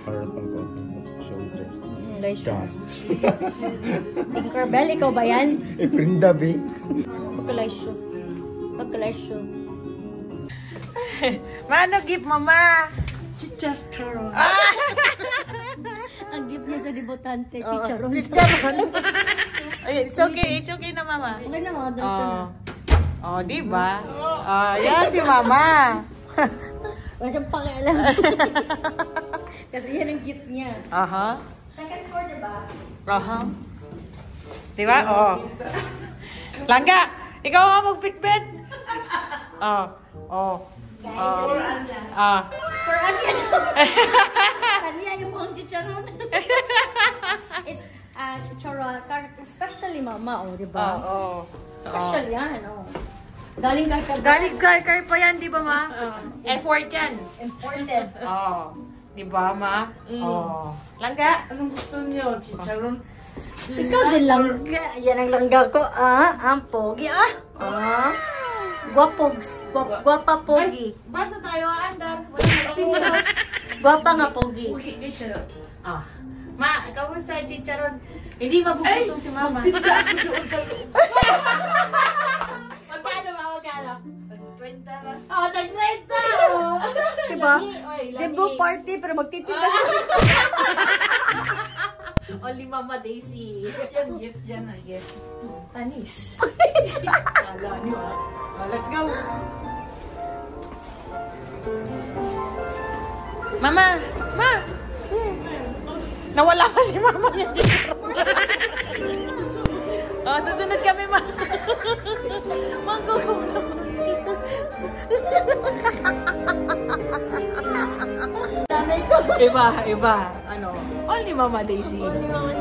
Marathon ko. Shoulders. Just. Tinkerbell, ikaw ba yan? Prinda, be. Pagkalaisyo. Pagkalaisyo. Mano gift, mama? Chicharon. Ang gift niya sa debutante, chicharon. Chicharon. It's okay na, mama. Okay na, mga dalawa na. Oh, diba? Yan si mama. Wala siyang pakialam. Kasi yan ang gift niya. Second floor, diba? Diba? Oh. Langga, ikaw nga mag-pitbit. Guys, for Anya. Kanya yung pang chicharon. It's chicharon. Especially mama, diba? Special yan, Galing kar pa yan, di ba, ma? Effort yan. Imported. Di ba, ma? Langga. Anong gusto niyo? Chicharon? Ikaw din langga. Yan ang langga ko, ang pogi, Guwapogs. Guwapa pogi. Bata tayo, andar. Guwapa nga pogi. Ma, kamusta, chicharon? Hindi magugutom si mama. Magkano, ma? Magkano? 20 ba? Tag-20! Diba? Diba party, pero magtitinda siya. Only Mama Daisy. Yung gift yan, gift. Tanis. Kala niyo, let's go! Mama! Ma! Nawala pa si mama yung susunod kami, ma. Manggugulo. Iba. Only Mama Daisy.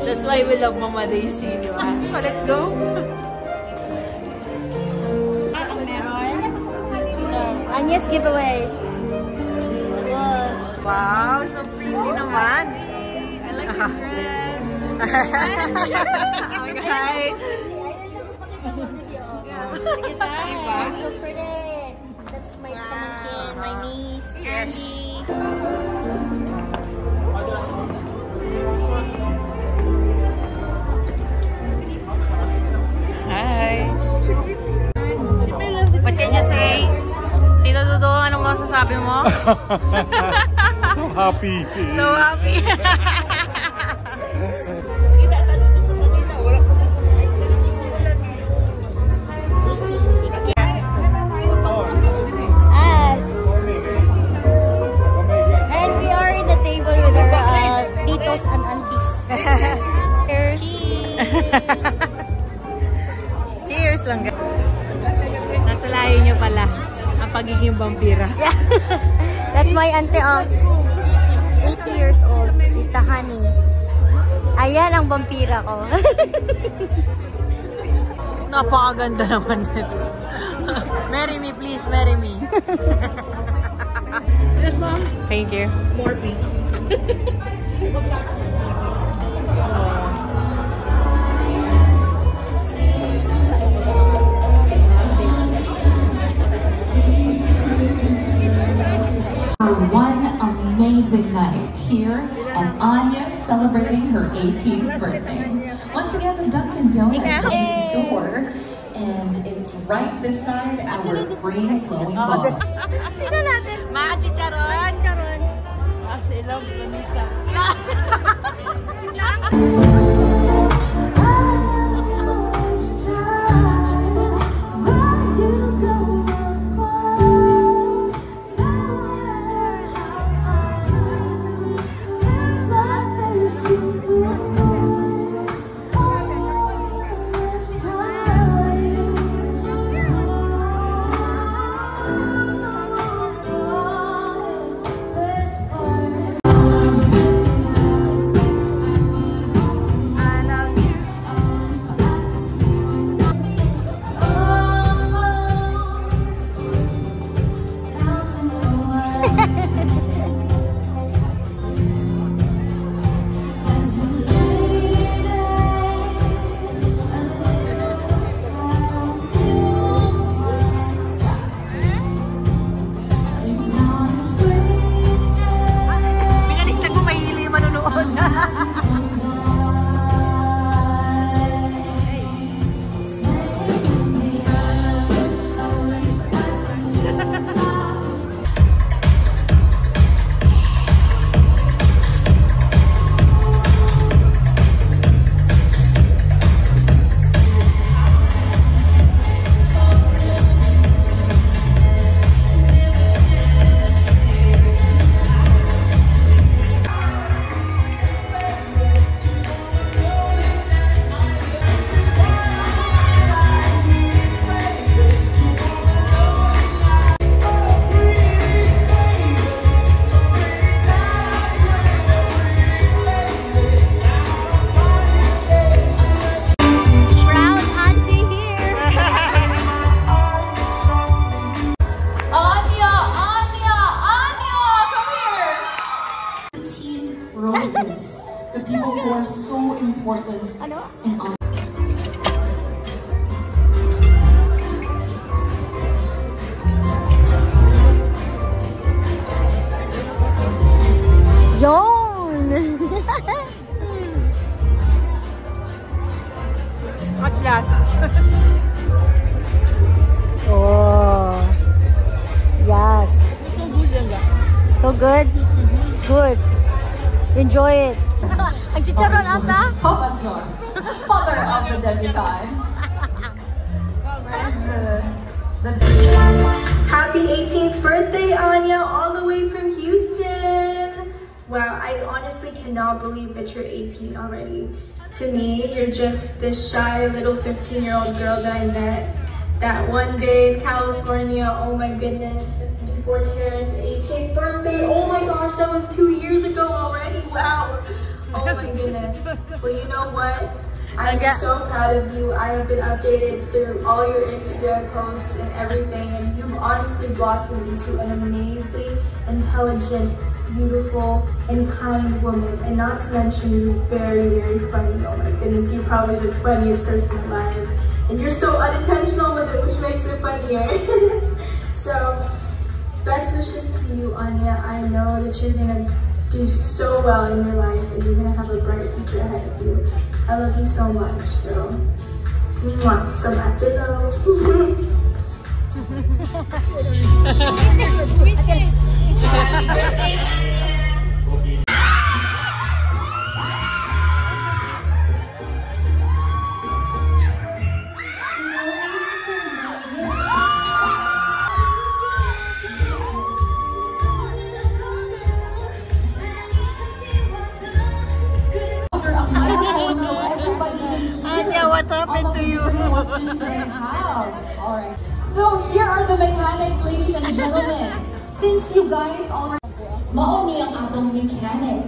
That's why we love Mama Daisy, di ba? So, let's go. So, Anya's giveaways. Wow, so pretty naman. I like your dress. Okay. So pretty. That's my pamangkin, my niece, Andy. Hi. What can you say? Tito Dudo, anong masasabi mo? So happy. So happy. And we are in the table with our titos and aunties. Cheers! Cheers lang. Nasa layo nyo pala ang pagiging vampira. Yeah. That's my auntie, 80 years old. Tita Honey. Ayan ang vampira ko. Napakaganda naman nito. Marry me, please. Marry me. Yes, ma'am. Thank you. More please. One amazing night here at Anya celebrating her 18th birthday. Once again, the Dunkin' Donuts door, and it's right beside our free flowing bar. Ma, chicharon. Chicharon. As I love Vanessa. important and honest. Yon! At last. Oh. Yes. So good yan ga. So good? Good. Enjoy it. Ang chicharon asa? Papa John, father of the debutante. Happy 18th birthday, Anya, all the way from Houston. Wow, I honestly cannot believe that you're 18 already. To me, you're just this shy little 15-year-old girl that I met that one day in California. Oh my goodness, before Tara's 18th birthday. Oh my gosh, that was 2 years ago already. Wow. Oh my goodness. Well, you know what? I'm so proud of you. I have been updated through all your Instagram posts and everything, and you've honestly blossomed into an amazing, intelligent, beautiful, and kind woman. And not to mention, you're very, very funny. Oh my goodness, you're probably the funniest person alive. And you're so unintentional with it, which makes it funnier. So, best wishes to you, Anya. I know that you're gonna do so well in your life, and you're gonna have a bright future ahead of you. I love you so much, girl. Mwah, from Atilo. Anya, what happened to you? Alright. So here are the mechanics, ladies and gentlemen. Since you guys already mauni ang atong mechanics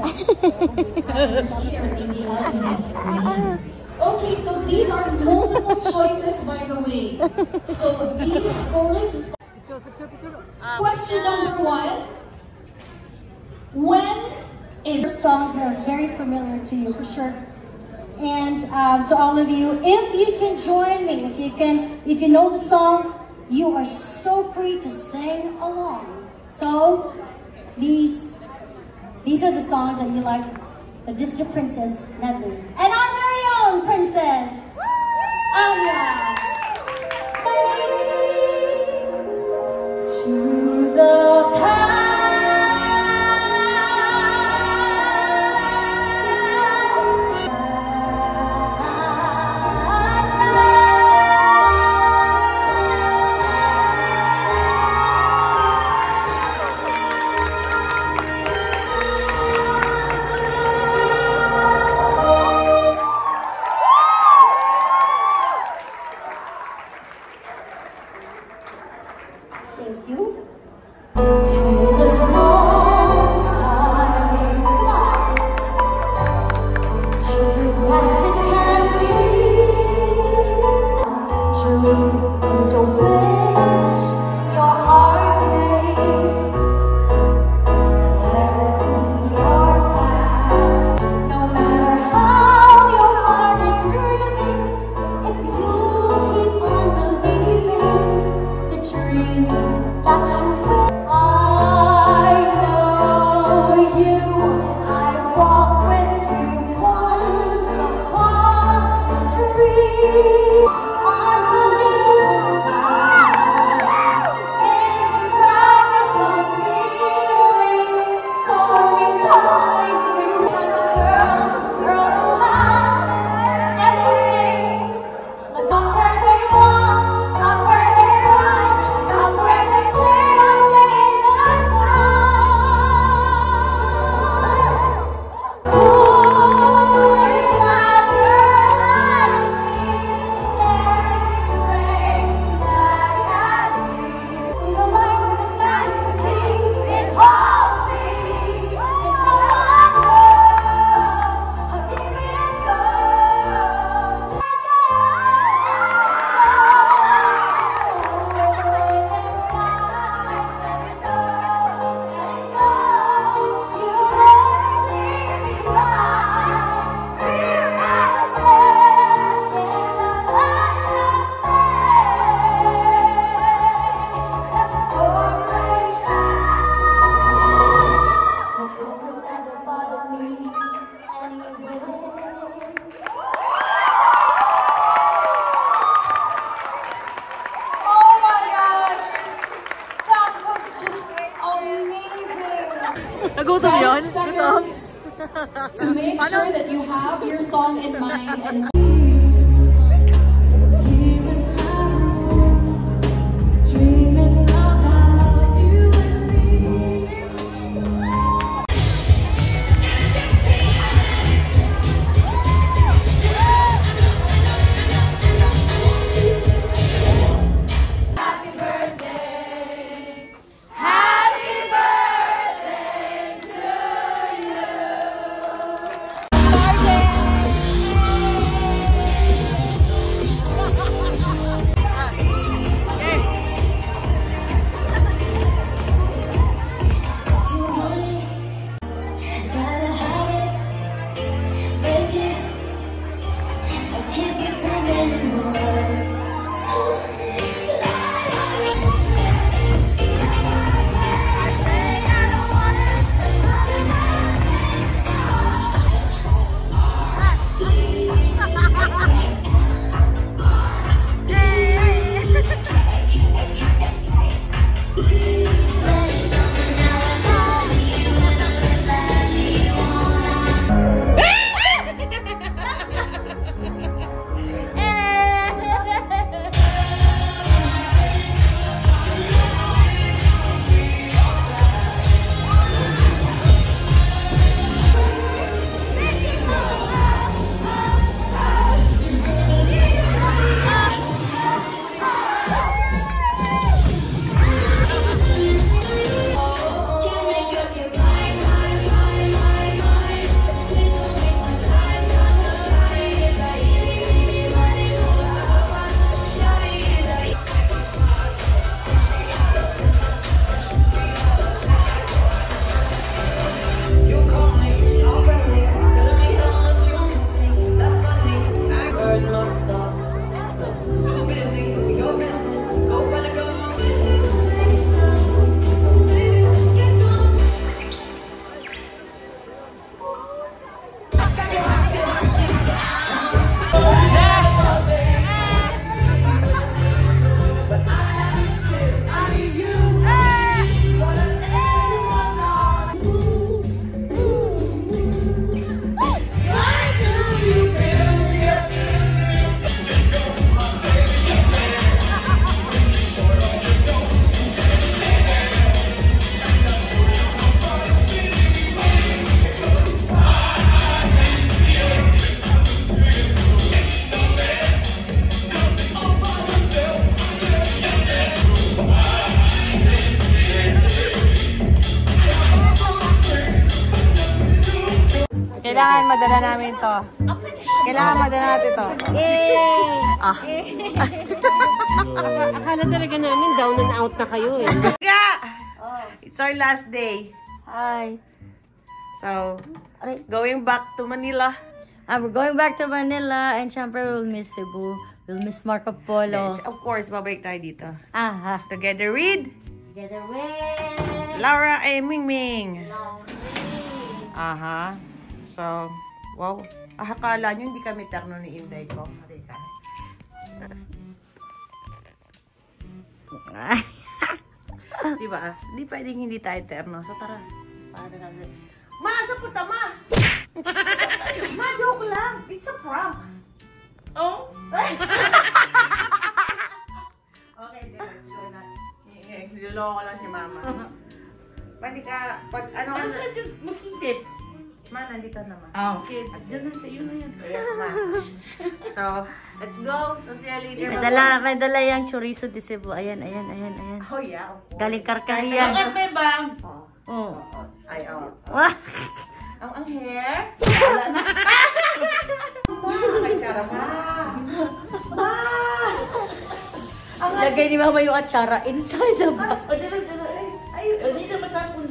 here in the LES screen. Okay, so these are multiple choices, by the way. So these scores. Question number 1. When is songs that are very familiar to you, for sure. And to all of you, if you can join me, if you know the song, you are so free to sing along. So these are the songs that you like, the Disney Princess medley, and our very own princess, Anya. To the past. Nagutom yun? 10 seconds to make sure that you have your song in mind and Kailangan madala namin to. Kailangan madala natin to. Yay! Ah. Akala talaga namin down and out na kayo eh. It's our last day. Hi. So, going back to Manila. We're going back to Manila and syempre we'll miss Cebu. We'll miss Marco Polo. Yes, of course, babalik tayo dito. Aha. Together with Together with Laura and Mingming. Aha. So, wow. Akala nyo hindi kami terno ni Inday ko. Marika. Diba? Hindi pwedeng hindi tayo terno. So, tara. Paano natin? Ma! Sa puta, ma! Ma, joke lang. It's a prank. Oh? Okay, then, let's go na. Niloloko ko lang si mama. Pwede ka, pag ano ka na... Muskitip. Ma, nandito naman. Okay, at dyan lang sa iyo na yan. Yes, ma. So, let's go. So, see you later. May dala yung chorizo de Cebu. Ayan. Oh, yeah, of course. Galing Karkarian. Bakit may bang? Oh. Ay, oh. Wah! Ang hair? Wala na. Ma, kay Chara, ma. Ma! Lagay ni mama yung atsara inside the bag. O, dito. Ay, dito matapon.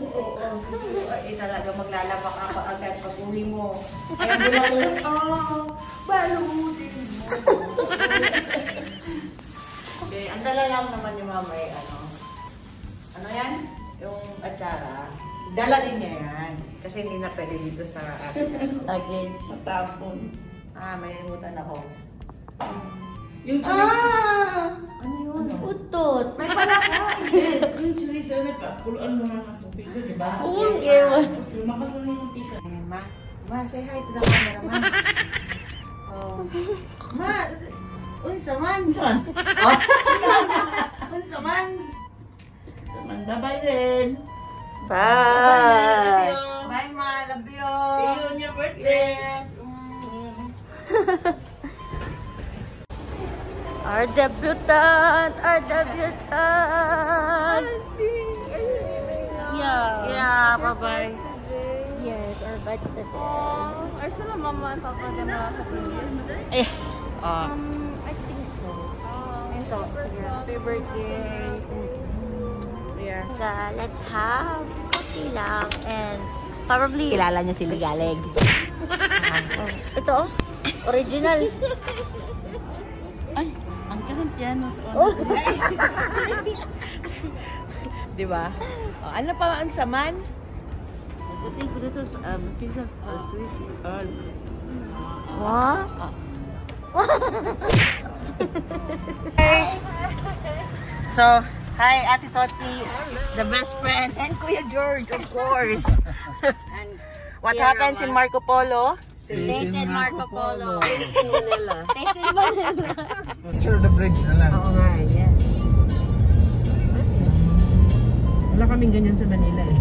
Ay, talaga maglalabak ako agad pag uwi mo. Ay, bilang balutin mo. Okay, ang dala lang naman ni mama ay ano yan? Yung atsara. Dala din niya yan. Kasi hindi na pwede dito sa Luggage. matapon. May limutan ako. Ano yun? Puto. Baluktot. May pala ka. Yung chorizo na pa, puluan mo lang ang tubig ko, di ba? Oo, ewan. Lumakas lang yung tika. Ma, say hi to the camera, ma. Oh. Ma, unsa man? Unsa man? Bye-bye din. Bye. Bye, ma. Love you. See you on your birthday. Yes. Our debutant. Yeah. Bye-bye. Yes, our vegetable. Ay, sila mama at papa na sa Eh. I think so. Ito, happy birthday. Yeah. So, let's have coffee lang and probably kilala niya si Ligaleg. Ito, original. Ay, ang galing piano sa Oh. Di ba? Oh, ano pa ang saman? Pagdating ko dito sa pizza Chrissy Earl. What? So, hi Ate Toti, the best friend, and Kuya George, of course. What happens in Marco Polo? Stays in Marco Polo. Manila. Stays in Manila. Sure, the bridge na lang. Oo nga, yes. Wala kaming ganyan sa Manila eh.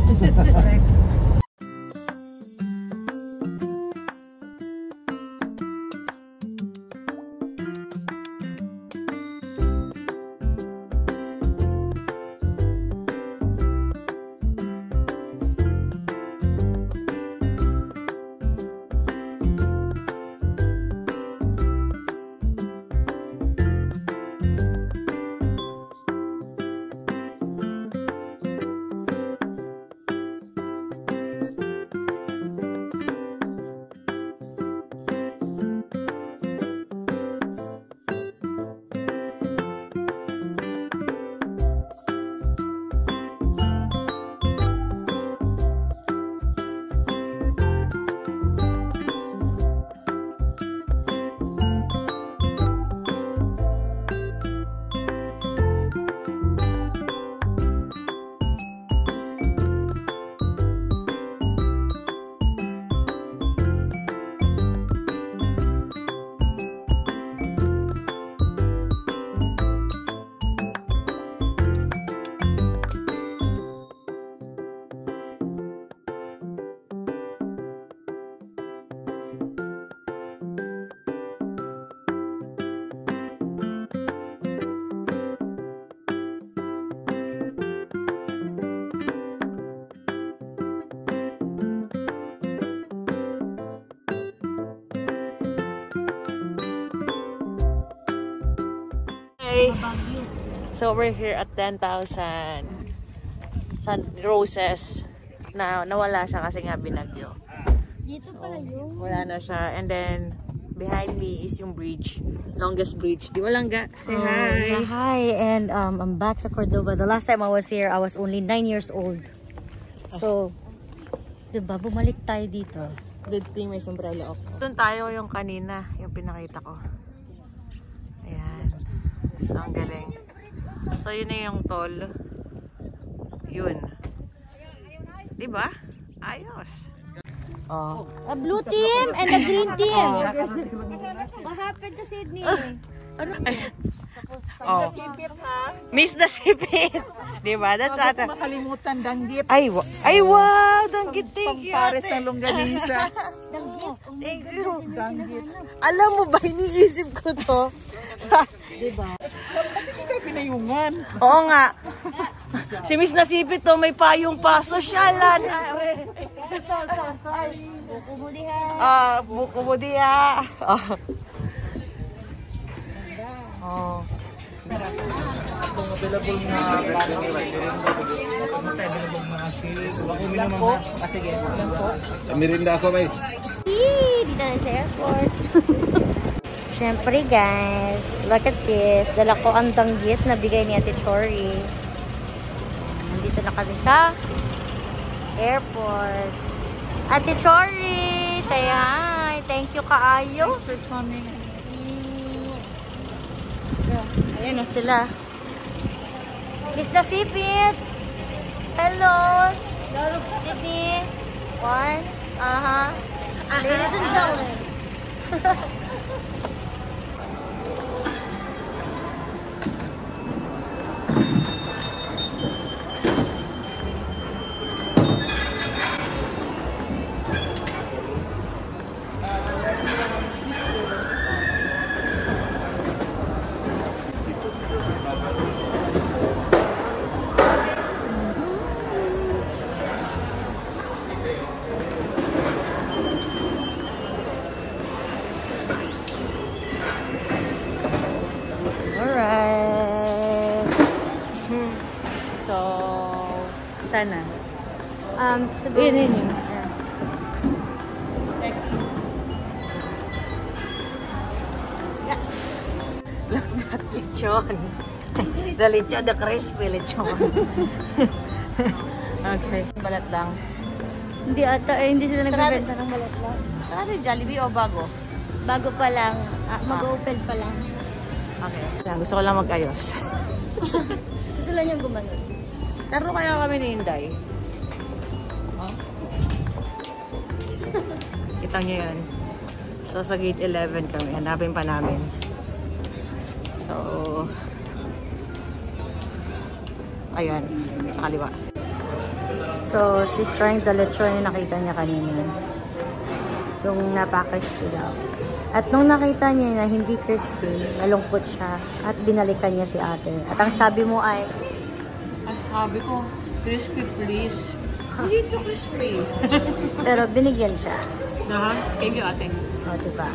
So we're here at 10,000 roses na nawala siya kasi nga binagyo. Dito pala yun. Wala na siya. And then behind me is yung bridge. Longest bridge. Di ba lang ga? Say hi. Yeah, hi. And I'm back sa Cordova. The last time I was here, I was only 9 years old. So, diba, bumalik tayo dito. Good thing may sombrero ako. Doon tayo yung kanina, yung pinakita ko. Ayan. So, ang galing. So, yun na yung toll. Yun. Diba? Ayos. Oh. A blue team and a green team. What happened to Sydney? Ano? Oh. Miss the sipit. Diba? That's ata. Makalimutan danggit. Ay, wow! Danggit, thank you. Pares ng longganisa. Thank you. Alam mo ba, iniisip ko to. Diba? Pinayungan. Oo nga. Si Miss Nasipit to, may payong pa. Sosyalan. Buko mo diha. Buko mo diha. Oh. Available na sige. Mirinda ako, bay. Dito na sa airport. Siyempre guys, look at this. Dala ko ang danggit na bigay ni Ate Chori. Nandito na kami sa airport. Ate Chori, say hi. Thank you kaayo. Thanks for coming. Ayan na sila. Miss na sipit. Hello. Sydney. One. Ladies and gentlemen. Sana. Sabihin yun. Look at lechon. The lechon, the crispy lechon. Okay. Balat lang. Hindi ata, hindi sila nagbibenta ng balat lang. Sarado yung Jollibee o bago? Bago pa lang, mag-open pa lang. Okay. Gusto ko lang mag-ayos. Gusto lang yung gumanon. Taro kaya kami ni Inday. Oh. Kita niyo yun. So, sa gate 11 kami. Hanapin pa namin. So, ayan. Sa kaliwa. So, she's trying the lechon yung nakita niya kanina. Yung napaka-crispy daw. At nung nakita niya na hindi crispy, nalungkot siya. At binalikan niya si ate. At ang sabi mo ay, sabi ko, crispy please. Hindi ito crispy. pero binigyan siya. Thank you ate. O, diba?